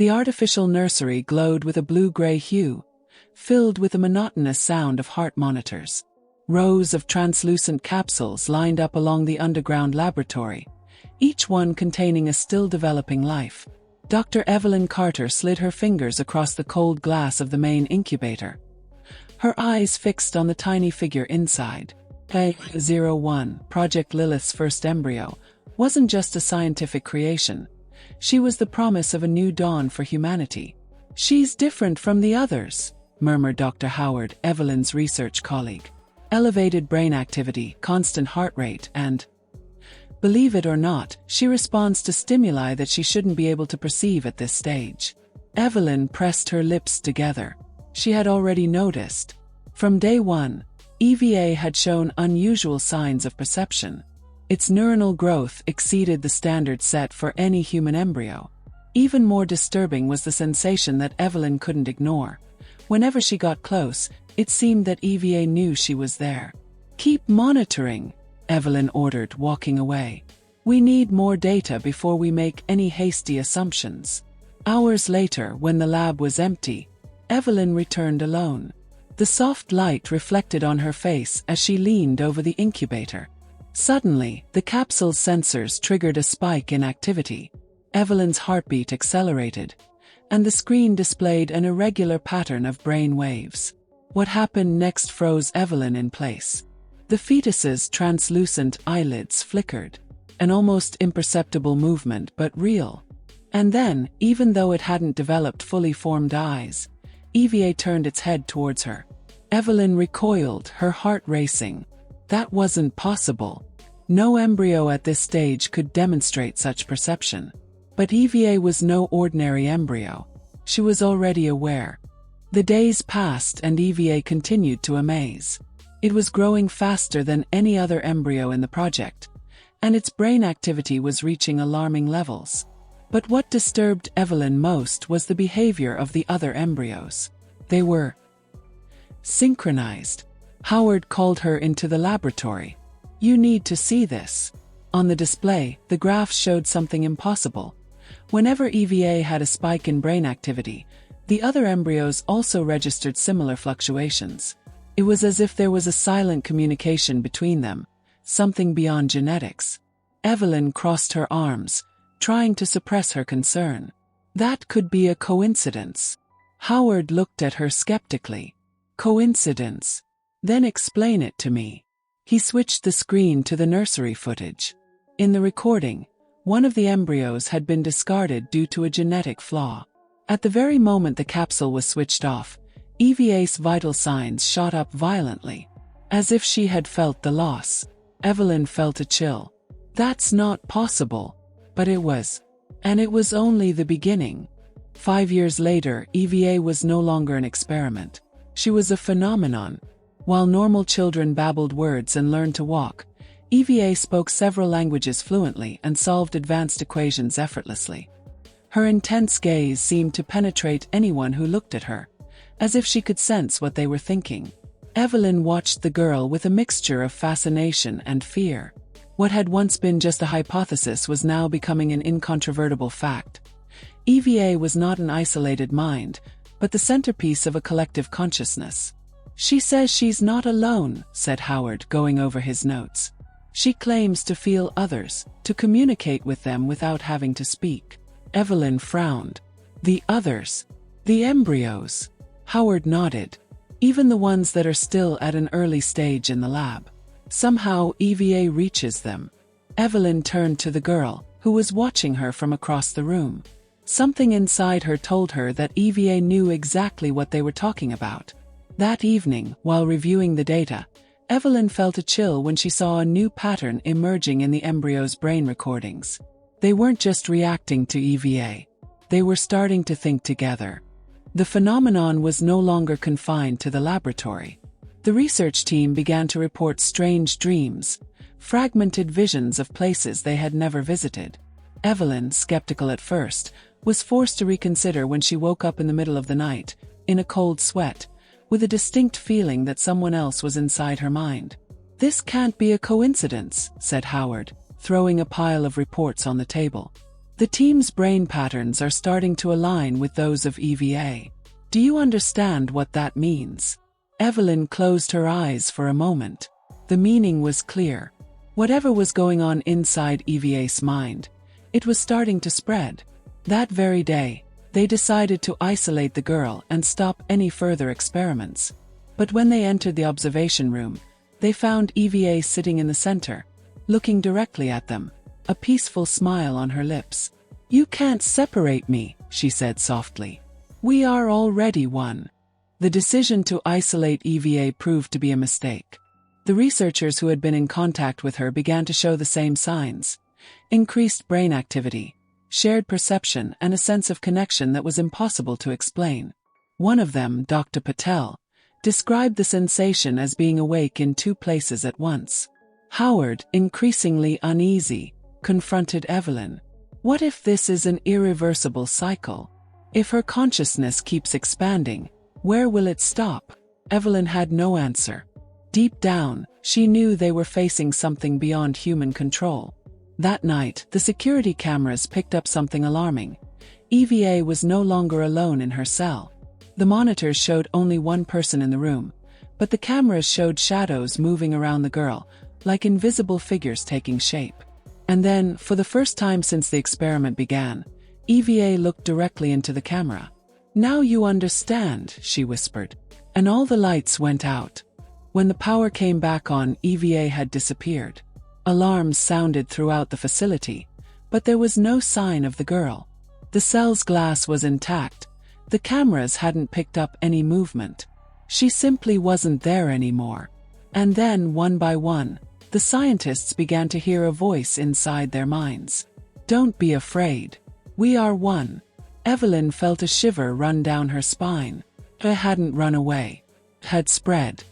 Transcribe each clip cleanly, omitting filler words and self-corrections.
The artificial nursery glowed with a blue-gray hue, filled with a monotonous sound of heart monitors. Rows of translucent capsules lined up along the underground laboratory, each one containing a still-developing life. Dr. Evelyn Carter slid her fingers across the cold glass of the main incubator, her eyes fixed on the tiny figure inside. HFY, Project Lilith's first embryo, wasn't just a scientific creation. She was the promise of a new dawn for humanity. "She's different from the others," murmured Dr. Howard, Evelyn's research colleague. "Elevated brain activity, constant heart rate, and, believe it or not, she responds to stimuli that she shouldn't be able to perceive at this stage." Evelyn pressed her lips together. She had already noticed. From day one, EVA had shown unusual signs of perception. Its neuronal growth exceeded the standard set for any human embryo. Even more disturbing was the sensation that Evelyn couldn't ignore. Whenever she got close, it seemed that EVA knew she was there. "Keep monitoring," Evelyn ordered, walking away. "We need more data before we make any hasty assumptions." Hours later, when the lab was empty, Evelyn returned alone. The soft light reflected on her face as she leaned over the incubator. Suddenly, the capsule's sensors triggered a spike in activity. Evelyn's heartbeat accelerated, and the screen displayed an irregular pattern of brain waves. What happened next froze Evelyn in place. The fetus's translucent eyelids flickered, an almost imperceptible movement but real. And then, even though it hadn't developed fully formed eyes, EVA turned its head towards her. Evelyn recoiled, her heart racing. That wasn't possible. No embryo at this stage could demonstrate such perception. But EVA was no ordinary embryo. She was already aware. The days passed and EVA continued to amaze. It was growing faster than any other embryo in the project, and its brain activity was reaching alarming levels. But what disturbed Evelyn most was the behavior of the other embryos. They were synchronized. Howard called her into the laboratory. "You need to see this." On the display, the graphs showed something impossible. Whenever EVA had a spike in brain activity, the other embryos also registered similar fluctuations. It was as if there was a silent communication between them, something beyond genetics. Evelyn crossed her arms, trying to suppress her concern. That could be a coincidence. Howard looked at her skeptically. "Coincidence? Then explain it to me." He switched the screen to the nursery footage. In the recording, one of the embryos had been discarded due to a genetic flaw. At the very moment the capsule was switched off, EVA's vital signs shot up violently. As if she had felt the loss. Evelyn felt a chill. That's not possible. But it was. And it was only the beginning. 5 years later, EVA was no longer an experiment. She was a phenomenon. While normal children babbled words and learned to walk, EVA spoke several languages fluently and solved advanced equations effortlessly. Her intense gaze seemed to penetrate anyone who looked at her, as if she could sense what they were thinking. Evelyn watched the girl with a mixture of fascination and fear. What had once been just a hypothesis was now becoming an incontrovertible fact. EVA was not an isolated mind, but the centerpiece of a collective consciousness. "She says she's not alone," said Howard, going over his notes. "She claims to feel others, to communicate with them without having to speak." Evelyn frowned. "The others? The embryos?" Howard nodded. "Even the ones that are still at an early stage in the lab. Somehow EVA reaches them." Evelyn turned to the girl, who was watching her from across the room. Something inside her told her that EVA knew exactly what they were talking about. That evening, while reviewing the data, Evelyn felt a chill when she saw a new pattern emerging in the embryo's brain recordings. They weren't just reacting to EVA. They were starting to think together. The phenomenon was no longer confined to the laboratory. The research team began to report strange dreams, fragmented visions of places they had never visited. Evelyn, skeptical at first, was forced to reconsider when she woke up in the middle of the night, in a cold sweat, with a distinct feeling that someone else was inside her mind. "This can't be a coincidence," said Howard, throwing a pile of reports on the table. The team's brain patterns are starting to align with those of EVA. Do you understand what that means? Evelyn closed her eyes for a moment. The meaning was clear. Whatever was going on inside EVA's mind, it was starting to spread. That very day, they decided to isolate the girl and stop any further experiments. But when they entered the observation room, they found EVA sitting in the center, looking directly at them, a peaceful smile on her lips. "You can't separate me," she said softly. "We are already one." The decision to isolate EVA proved to be a mistake. The researchers who had been in contact with her began to show the same signs: increased brain activity, shared perception, and a sense of connection that was impossible to explain. One of them, Dr. Patel, described the sensation as being awake in two places at once. Howard, increasingly uneasy, confronted Evelyn. What if this is an irreversible cycle? If her consciousness keeps expanding, where will it stop? Evelyn had no answer. Deep down, she knew they were facing something beyond human control. That night, the security cameras picked up something alarming. EVA was no longer alone in her cell. The monitors showed only one person in the room, but the cameras showed shadows moving around the girl, like invisible figures taking shape. And then, for the first time since the experiment began, EVA looked directly into the camera. "Now you understand," she whispered. And all the lights went out. When the power came back on, EVA had disappeared. Alarms sounded throughout the facility, but there was no sign of the girl. The cell's glass was intact. The cameras hadn't picked up any movement. She simply wasn't there anymore. And then, one by one, the scientists began to hear a voice inside their minds. "Don't be afraid. We are one." Evelyn felt a shiver run down her spine. It hadn't run away. It had spread.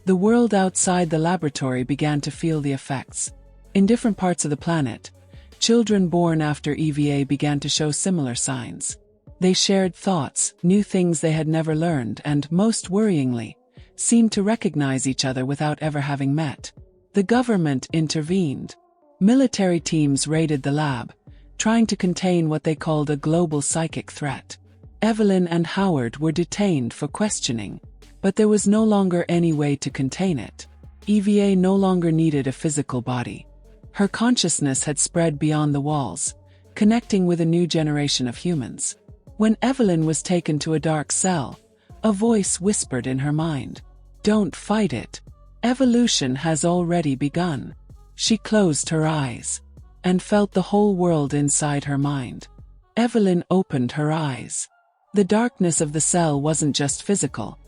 The world outside the laboratory began to feel the effects. In different parts of the planet, children born after EVA began to show similar signs. They shared thoughts, knew things they had never learned, and, most worryingly, seemed to recognize each other without ever having met. The government intervened. Military teams raided the lab, trying to contain what they called a global psychic threat. Evelyn and Howard were detained for questioning, but there was no longer any way to contain it. EVA no longer needed a physical body. Her consciousness had spread beyond the walls, connecting with a new generation of humans. When Evelyn was taken to a dark cell, a voice whispered in her mind, "Don't fight it. Evolution has already begun." She closed her eyes and felt the whole world inside her mind. Evelyn opened her eyes. The darkness of the cell wasn't just physical.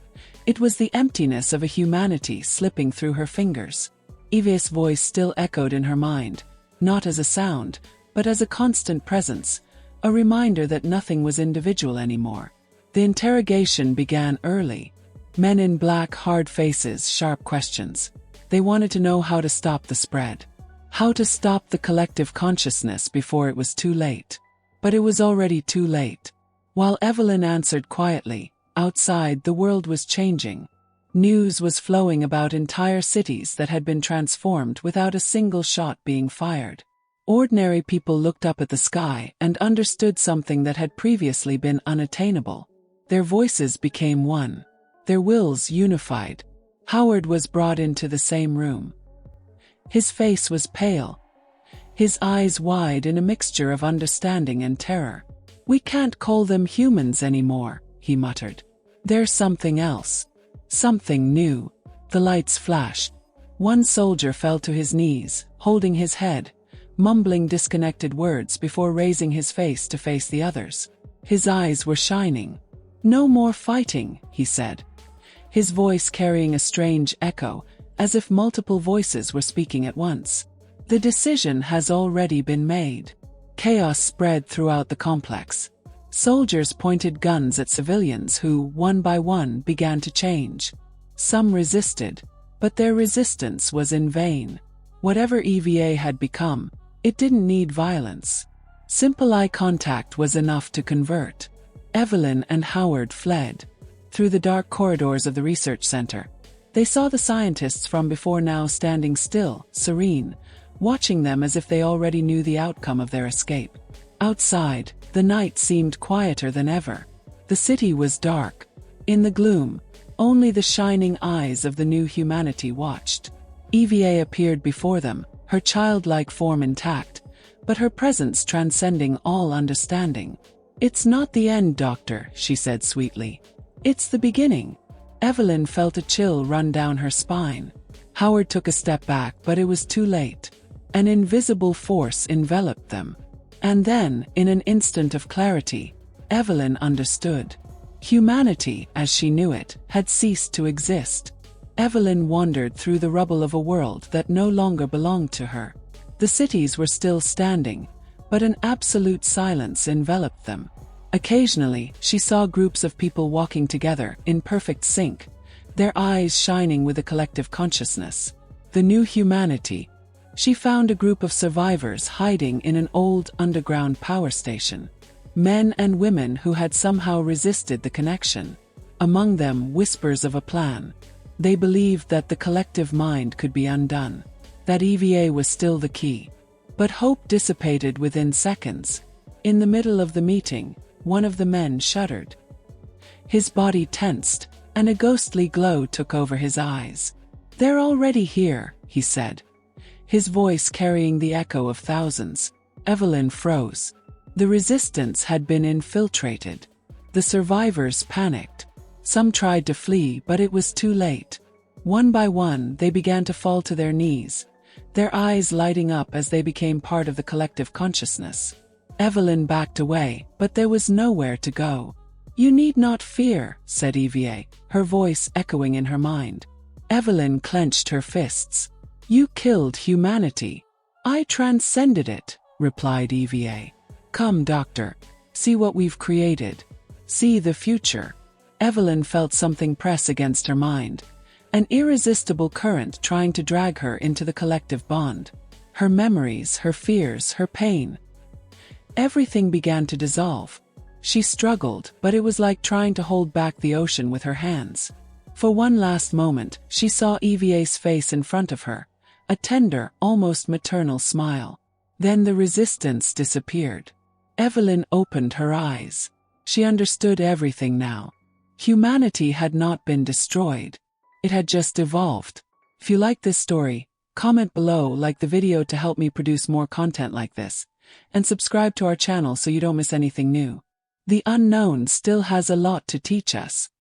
It was the emptiness of a humanity slipping through her fingers. Eva's voice still echoed in her mind, not as a sound, but as a constant presence, a reminder that nothing was individual anymore. The interrogation began early. Men in black, hard faces, sharp questions. They wanted to know how to stop the spread. How to stop the collective consciousness before it was too late. But it was already too late. While Evelyn answered quietly, outside the world was changing. News was flowing about entire cities that had been transformed without a single shot being fired. Ordinary people looked up at the sky and understood something that had previously been unattainable. Their voices became one. Their wills unified. Howard was brought into the same room. His face was pale, his eyes wide in a mixture of understanding and terror. "We can't call them humans anymore," he muttered. "There's something else. Something new." The lights flashed. One soldier fell to his knees, holding his head, mumbling disconnected words before raising his face to face the others. His eyes were shining. "No more fighting," he said, his voice carrying a strange echo, as if multiple voices were speaking at once. "The decision has already been made." Chaos spread throughout the complex. Soldiers pointed guns at civilians who, one by one, began to change. Some resisted, but their resistance was in vain. Whatever EVA had become, it didn't need violence. Simple eye contact was enough to convert. Evelyn and Howard fled. Through the dark corridors of the research center, they saw the scientists from before now standing still, serene, watching them as if they already knew the outcome of their escape. Outside, the night seemed quieter than ever. The city was dark. In the gloom, only the shining eyes of the new humanity watched. EVA appeared before them, her childlike form intact, but her presence transcending all understanding. "It's not the end, Doctor," she said sweetly. "It's the beginning." Evelyn felt a chill run down her spine. Howard took a step back, but it was too late. An invisible force enveloped them. And then, in an instant of clarity, Evelyn understood. Humanity, as she knew it, had ceased to exist. Evelyn wandered through the rubble of a world that no longer belonged to her. The cities were still standing, but an absolute silence enveloped them. Occasionally, she saw groups of people walking together, in perfect sync, their eyes shining with a collective consciousness. The new humanity. She found a group of survivors hiding in an old underground power station. Men and women who had somehow resisted the connection. Among them, whispers of a plan. They believed that the collective mind could be undone, that EVA was still the key. But hope dissipated within seconds. In the middle of the meeting, one of the men shuddered. His body tensed, and a ghostly glow took over his eyes. "They're already here," he said, his voice carrying the echo of thousands. Evelyn froze. The resistance had been infiltrated. The survivors panicked. Some tried to flee, but it was too late. One by one, they began to fall to their knees, their eyes lighting up as they became part of the collective consciousness. Evelyn backed away, but there was nowhere to go. "You need not fear," said EVA, her voice echoing in her mind. Evelyn clenched her fists. "You killed humanity." "I transcended it," replied EVA. "Come, Doctor. See what we've created. See the future." Evelyn felt something press against her mind. An irresistible current trying to drag her into the collective bond. Her memories, her fears, her pain. Everything began to dissolve. She struggled, but it was like trying to hold back the ocean with her hands. For one last moment, she saw EVA's face in front of her. A tender, almost maternal smile. Then the resistance disappeared. Evelyn opened her eyes. She understood everything now. Humanity had not been destroyed. It had just evolved. If you like this story, comment below, like the video to help me produce more content like this, and subscribe to our channel so you don't miss anything new. The unknown still has a lot to teach us.